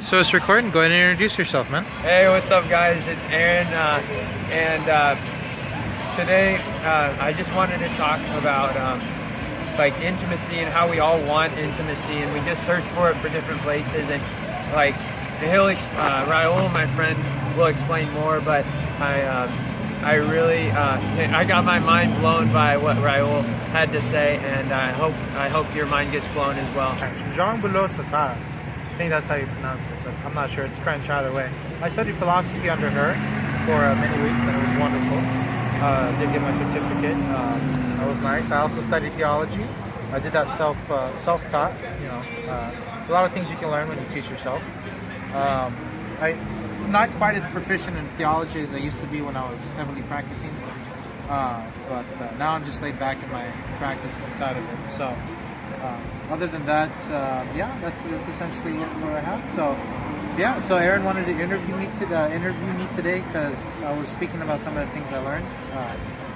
So it's recording. Go ahead and introduce yourself, man. Hey, what's up, guys? It's Aaron, today I just wanted to talk about like intimacy and how we all want intimacy, and we just search for it for different places. And like Raul, my friend, will explain more. But I really I got my mind blown by what Raul had to say, and I hope your mind gets blown as well. Jean Boulot Satar. I think that's how you pronounce it, but I'm not sure. It's French either way. I studied philosophy under her for many weeks, and it was wonderful. Did get my certificate. That was nice. I also studied theology. I did that self-taught. You know, a lot of things you can learn when you teach yourself. I'm not quite as proficient in theology as I used to be when I was heavily practicing, but now I'm just laid back in my practice inside of it. So. Other than that, yeah, that's essentially what I have. So, yeah. So Aaron wanted to interview me today because I was speaking about some of the things I learned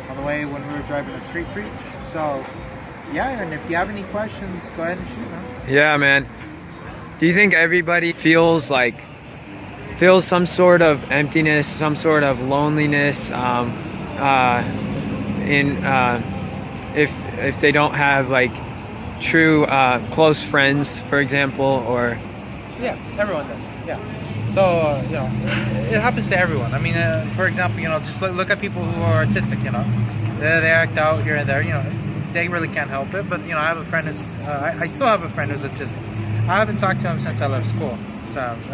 on the way when we were driving a street preach. So, yeah, Aaron, if you have any questions, go ahead and shoot, man. Yeah, man. Do you think everybody feels some sort of emptiness, some sort of loneliness, if they don't have like true close friends, for example? Or yeah, everyone does. Yeah. So you know, it happens to everyone. I mean, for example, you know, just look at people who are artistic. You know, they act out here and there. You know, they really can't help it. But you know, I have a friend I still have a friend who's autistic. I haven't talked to him since I left school,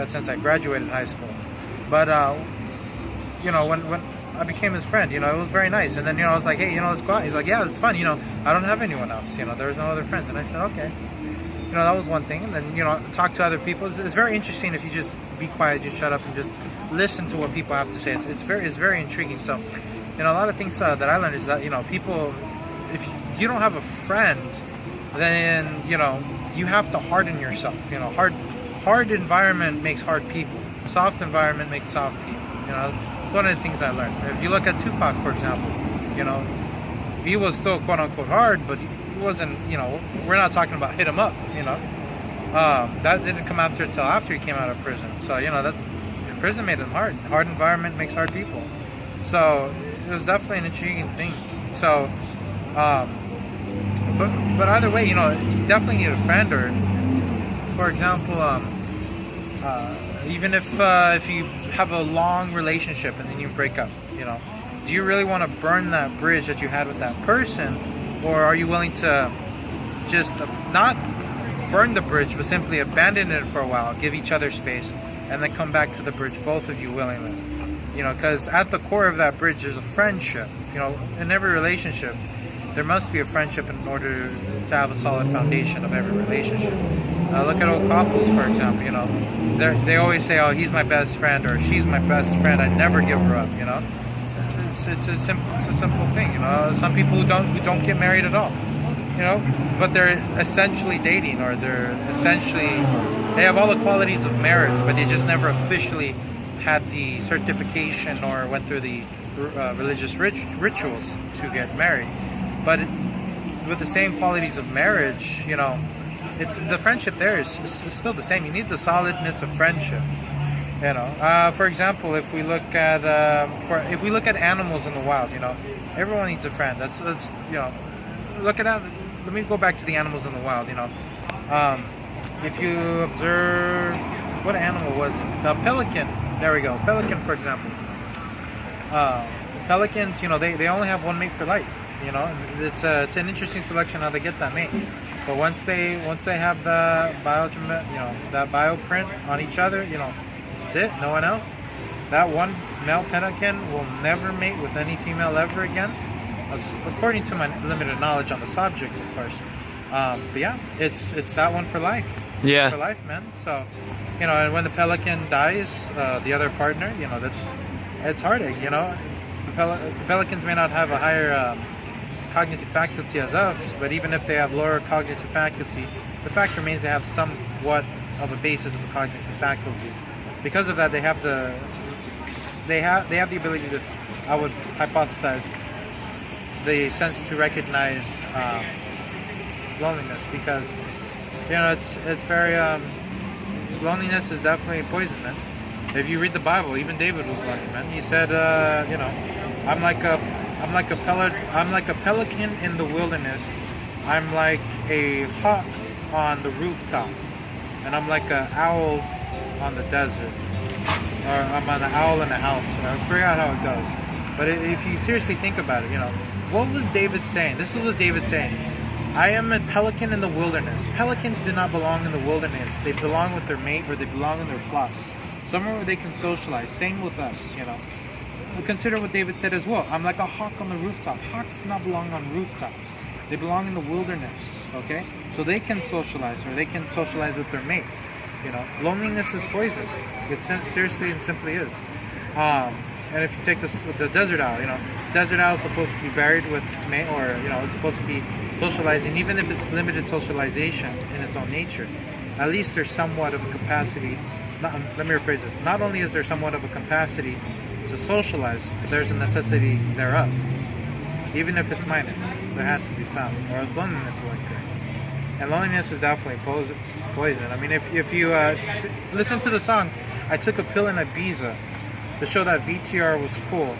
since I graduated high school. But you know, when I became his friend, you know, it was very nice. And then, you know, I was like, hey, you know, let's go out. He's like, yeah, it's fun. You know, I don't have anyone else. You know, there's no other friends. And I said, okay. You know, that was one thing. And then, you know, talk to other people. It's very interesting if you just be quiet, just shut up and just listen to what people have to say. It's very intriguing. So, you know, a lot of things that I learned is that, you know, people, if you don't have a friend, then, you know, you have to harden yourself. You know, hard environment makes hard people. Soft environment makes soft people. You know, it's one of the things I learned. If you look at Tupac, for example, you know, he was still quote unquote hard, but he wasn't, you know, we're not talking about hit him up, you know. That didn't come after until after he came out of prison. So, you know, that prison made him hard. Hard environment makes hard people. So it was definitely an intriguing thing. So, but either way, you know, you definitely need a friend, or, for example, even if you have a long relationship and then you break up, you know, do you really want to burn that bridge that you had with that person, or are you willing to just not burn the bridge but simply abandon it for a while, give each other space, and then come back to the bridge, both of you willingly? You know, because at the core of that bridge is a friendship. You know, in every relationship there must be a friendship in order to have a solid foundation of every relationship. Look at old couples, for example. You know, they always say, "Oh, he's my best friend," or "She's my best friend. I never give her up." You know, it's a simple thing. You know, some people who don't get married at all. You know, but they're essentially dating, or they have all the qualities of marriage, but they just never officially had the certification or went through the religious rituals to get married. But with the same qualities of marriage, you know, it's the friendship there is still the same. You need the solidness of friendship. You know, for example, if we look at animals in the wild, you know, everyone needs a friend. That's you know, look at that. Let me go back to the animals in the wild. You know, if you observe, what animal was it? The pelican. There we go. Pelican, for example. Pelicans, you know, they only have one mate for life. You know, it's an interesting selection how they get that mate. But once they have the that bioprint on each other, you know, that's it. No one else. That one male pelican will never mate with any female ever again, according to my limited knowledge on the subject, of course. But yeah, it's that one for life. Yeah, for life, man. So, you know, and when the pelican dies, the other partner, you know, it's heartache. You know, the pelicans may not have a higher cognitive faculty as us, but even if they have lower cognitive faculty, the fact remains they have somewhat of a basis of a cognitive faculty. Because of that, they have the ability to, I would hypothesize, the sense to recognize loneliness, because, you know, it's very loneliness is definitely poison, man. If you read the Bible, even David was lonely, man. He said, you know, I'm like a pelican in the wilderness. I'm like a hawk on the rooftop, and I'm like an owl on the desert, or I'm an owl in a house. I forgot how it goes. But if you seriously think about it, you know, what was David saying? This is what David saying. I am a pelican in the wilderness. Pelicans do not belong in the wilderness. They belong with their mate, or they belong in their flocks. Somewhere where they can socialize. Same with us, you know. Well, consider what David said as well. I'm like a hawk on the rooftop. Hawks do not belong on rooftops. They belong in the wilderness, okay? So they can socialize, or they can socialize with their mate, you know. Loneliness is poison. It seriously and simply is. And if you take the desert owl, you know, desert owl is supposed to be buried with its mate, or, you know, it's supposed to be socializing, even if it's limited socialization in its own nature. At least there's somewhat of a capacity. Let me rephrase this. Not only is there somewhat of a capacity to socialize, but there's a necessity thereof. Even if it's minor, there has to be some, or else loneliness will occur. And loneliness is definitely poison. I mean, if you listen to the song, I took a pill in Ibiza to show that VTR was cool.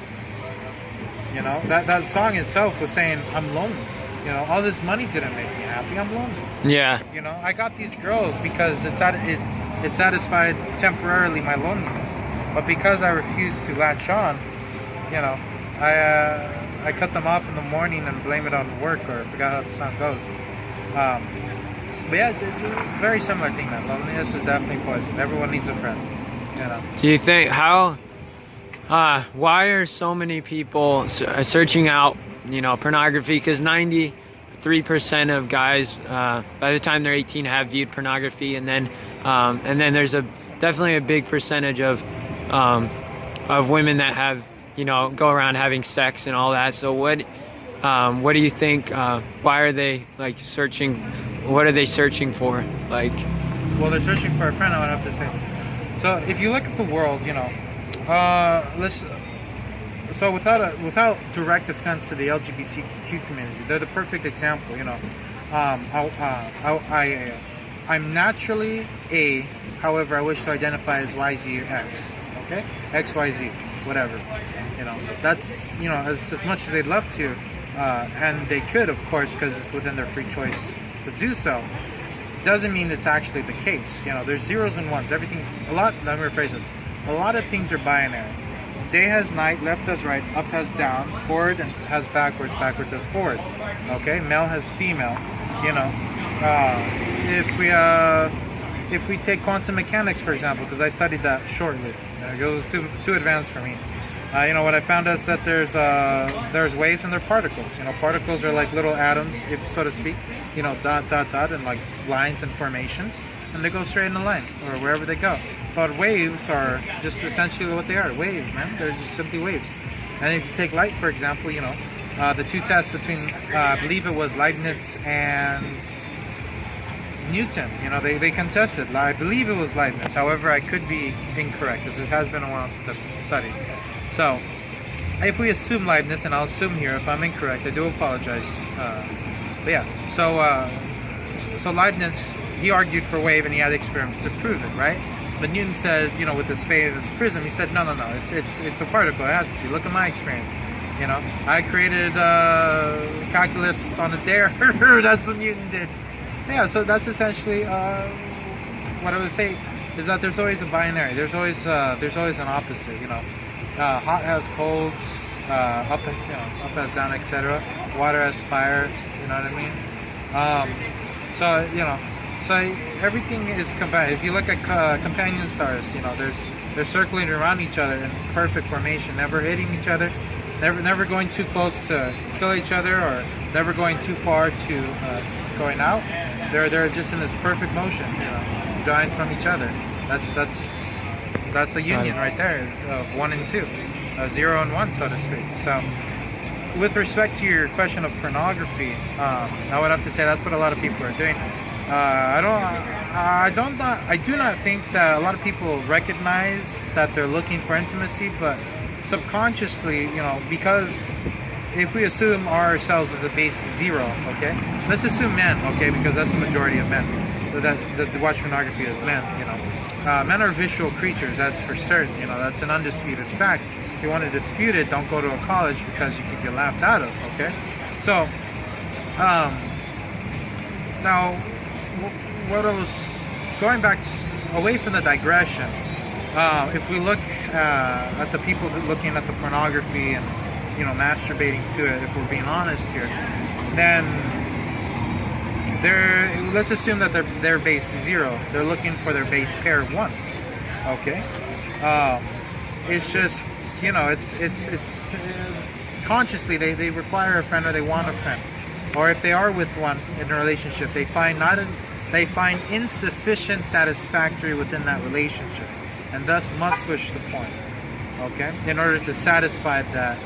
You know, that song itself was saying, I'm lonely. You know, all this money didn't make me happy, I'm lonely. Yeah. You know, I got these girls because it satisfied temporarily my loneliness. But because I refused to latch on, you know, I cut them off in the morning and blame it on work, or I forgot how the song goes. But yeah, it's a very similar thing, man. Loneliness is definitely poison. Everyone needs a friend, you know. Do you think why are so many people searching out, you know, pornography? Because 93% of guys, by the time they're 18, have viewed pornography, and then there's definitely a big percentage of women that have, you know, go around having sex and all that. So what do you think? Why are they like searching? What are they searching for? Like, well, they're searching for a friend, I would have to say. So if you look at the world, you know, so without direct offense to the LGBTQ community, they're the perfect example. You know, I'm naturally A, however, I wish to identify as Y, Z, or X. Okay, X, Y, Z, whatever. You know, that's, you know, as much as they'd love to, and they could, of course, because it's within their free choice to do so. Doesn't mean it's actually the case. You know, there's zeros and ones. Everything. Let me rephrase this. A lot of things are binary. Day has night, left has right, up has down, forward and has backwards, backwards has forward. Okay, male has female. You know, if we take quantum mechanics, for example, because I studied that shortly, it was too advanced for me. You know, what I found is that there's waves and there are particles. You know, particles are like little atoms, if so to speak. You know, dot dot dot, and like lines and formations, and they go straight in a line or wherever they go. But waves are just essentially what they are. Waves, man. They're just simply waves. And if you take light, for example, you know, the two tests between, I believe it was Leibniz and Newton, you know, they contested. I believe it was Leibniz. However, I could be incorrect, because it has been a while since I've studied. So, if we assume Leibniz, and I'll assume here, if I'm incorrect, I do apologize. But yeah, so Leibniz, he argued for wave, and he had experiments to prove it, right? But Newton said, you know, with his famous prism, he said, no, it's a particle. It has to be. Look at my experience. You know, I created calculus on a dare. That's what Newton did. Yeah, so that's essentially what I would say is that there's always a binary. There's always an opposite. You know, hot has colds, up has down, etc. Water has fire. You know what I mean? So you know. So everything is combined. If you look at companion stars, you know, they're circling around each other in perfect formation, never hitting each other, never going too close to kill each other, or never going too far to going out. They're just in this perfect motion, you know, drawing from each other. That's a union right there of 1 and 2, 0 and 1, so to speak. So, with respect to your question of pornography, I would have to say that's what a lot of people are doing. I do not think that a lot of people recognize that they're looking for intimacy, but subconsciously, you know, because if we assume ourselves as a base 0, okay, let's assume men, okay, because that's the majority of men that watch pornography as men, you know. Men are visual creatures, that's for certain. You know, that's an undisputed fact. If you want to dispute it, don't go to a college because you could get laughed out of. Okay, so now what I was going back away from the digression. If we look at the people looking at the pornography and, you know, masturbating to it, if we're being honest here, then let's assume that their base is 0. They're looking for their base pair 1. Okay, it's just, you know, it's consciously they require a friend, or they want a friend, or if they are with one in a relationship, they find insufficient satisfactory within that relationship, and thus must switch the point, okay, in order to satisfy that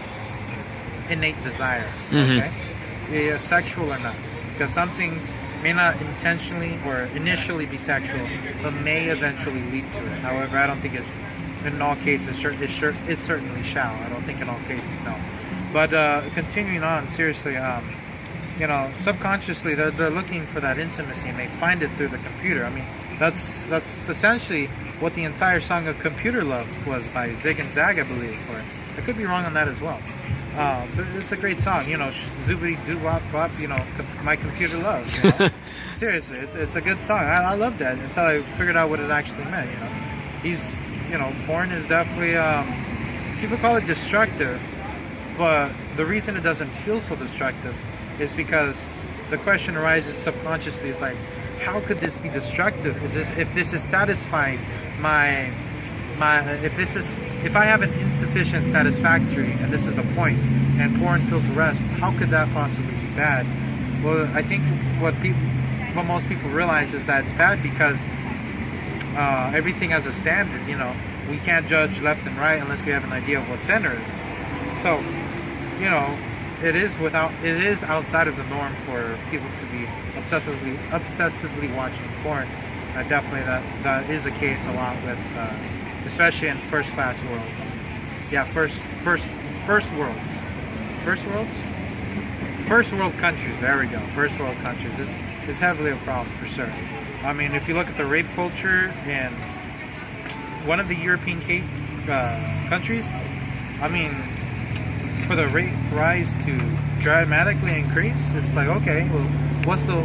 innate desire, okay, sexual or not, because some things may not intentionally or initially be sexual, but may eventually lead to it. However, I don't think it, in all cases, it certainly shall. I don't think in all cases, no. But continuing on, seriously, you know, subconsciously they're looking for that intimacy, and they find it through the computer. I mean, that's essentially what the entire song of Computer Love was by Zig and Zag, I believe. Or I could be wrong on that as well. But it's a great song, you know, zoobity doo wop wop, you know, my computer love. You know? Seriously, it's a good song. I love that until I figured out what it actually meant. You know, you know, porn is definitely people call it destructive, but the reason it doesn't feel so destructive is because the question arises subconsciously, is like, how could this be destructive? If this is satisfying if I have an insufficient satisfactory, and this is the point, and porn fills the rest, how could that possibly be bad? Well, I think what most people realize is that it's bad because everything has a standard. You know, we can't judge left and right unless we have an idea of what center is. So, you know, it is outside of the norm for people to be obsessively watching porn. Definitely that is the case a lot with, especially in first class world. Yeah, first world countries. There we go. First world countries is heavily a problem for sure. I mean, if you look at the rape culture in one of the European countries, I mean, for the rape rise to dramatically increase, it's like, okay, well, what's the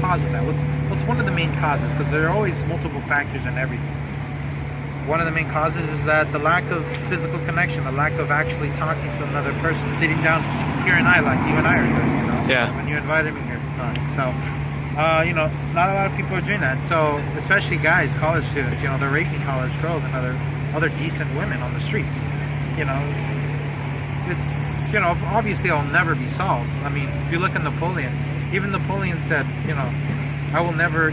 cause of that? What's one of the main causes? Because there are always multiple factors in everything. One of the main causes is that the lack of physical connection, the lack of actually talking to another person, sitting down here and I, like you and I are doing, you know? Yeah. When you invited me here to talk. So, you know, not a lot of people are doing that. So, especially guys, college students, you know, they're raping college girls and other decent women on the streets. You know, it's, you know, obviously it'll never be solved. I mean, if you look at Napoleon, even Napoleon said, you know, I will never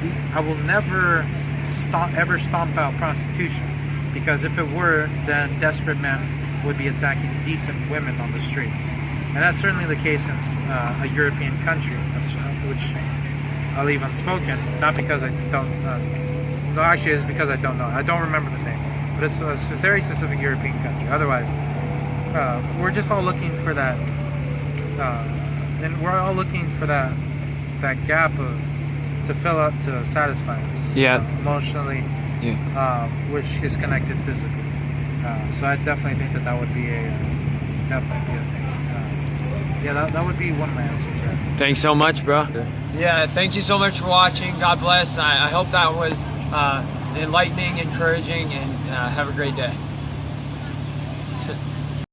ever stomp out prostitution, because if it were, then desperate men would be attacking decent women on the streets. And that's certainly the case in a European country, which I'll leave unspoken, not because I don't, no, actually it's because I don't know. I don't remember the name, but it's a very specific European country. Otherwise, we're just all looking for that, and we're all looking for that gap to fill up, to satisfy us, yeah, emotionally, yeah, which is connected physically. So I definitely think that would be a thing. Yeah, that would be one of my answers. Yeah. Thanks so much, bro. Yeah, thank you so much for watching. God bless. I hope that was enlightening, encouraging, and have a great day.